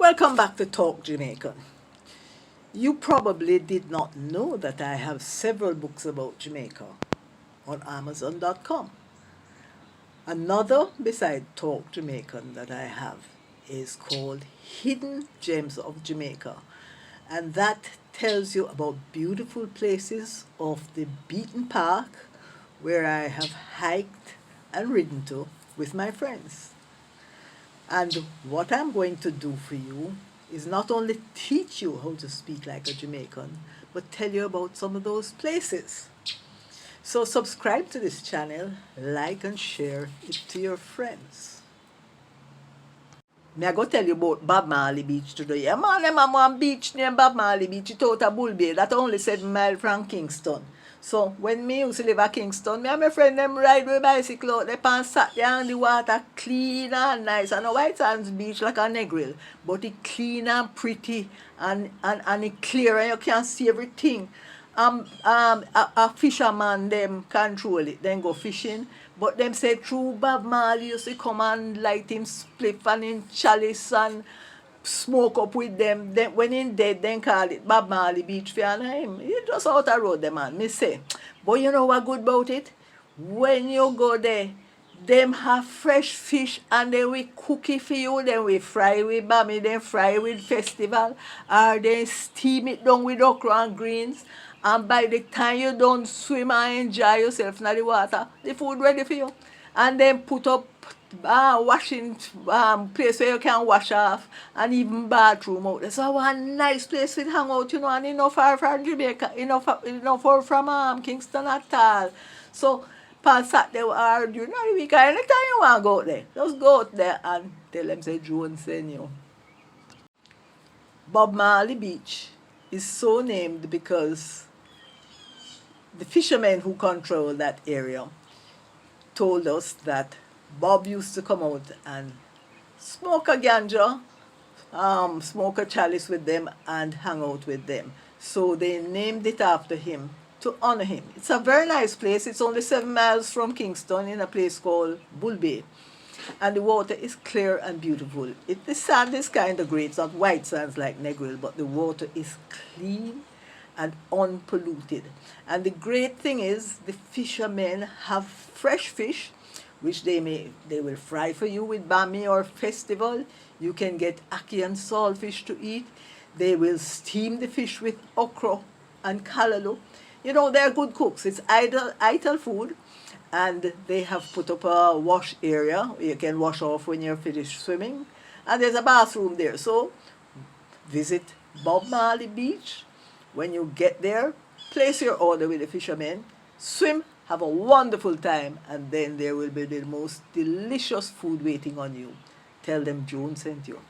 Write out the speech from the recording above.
Welcome back to Talk Jamaican. You probably did not know that I have several books about Jamaica on Amazon.com. Another beside Talk Jamaican that I have is called Hidden Gems of Jamaica, and that tells you about beautiful places off the beaten path where I have hiked and ridden to with my friends. And what I'm going to do for you is not only teach you how to speak like a Jamaican, but tell you about some of those places. So subscribe to this channel, like and share it to your friends. Me I go tell you about Bob Marley Beach today. Yeah, man, them have one beach named Bob Marley Beach. It out of Bull Bay. That only 7 miles from Kingston. So when me used to live at Kingston, me and my friend them ride with bicycle out there and sat there and the water clean and nice. And a White Sands Beach like a Negril. But it clean and pretty and it clear and you can see everything. A fisherman them control it, then go fishing. But them say true Bob Marley used to come and light him spliff and him chalice and smoke up with them. Then when he dead, then call it Bob Marley Beach for him. He just out the road, the man. Me say, but you know what good about it? When you go there, them have fresh fish and then we cook it for you, then we fry with bami, then fry with festival, or then steam it down with okra and greens. And by the time you don't swim and enjoy yourself in the water, the food ready for you. And then put up washing place where you can wash off, and even bathroom out there. So one nice place to hang out, and enough far from Jamaica, enough far from Kingston at all. So Paul sat there or during the week, anytime you want to go out there, just go out there and tell them say Joan send you. Bob Marley Beach is so named because the fishermen who control that area told us that Bob used to come out and smoke a ganja, smoke a chalice with them and hang out with them. So they named it after him to honor him. It's a very nice place. It's only 7 miles from Kingston in a place called Bull Bay. And the water is clear and beautiful. The sand is kind of great. It's not white sands like Negril, but the water is clean and unpolluted. And the great thing is the fishermen have fresh fish, which they will fry for you with bami or festival. You can get ackee and saltfish to eat. They will steam the fish with okra and callaloo. They're good cooks. It's idle food. And they have put up a wash area. You can wash off when you're finished swimming. And there's a bathroom there. So visit Bob Marley Beach. When you get there, place your order with the fishermen, swim, have a wonderful time, and then there will be the most delicious food waiting on you. Tell them Joan sent you.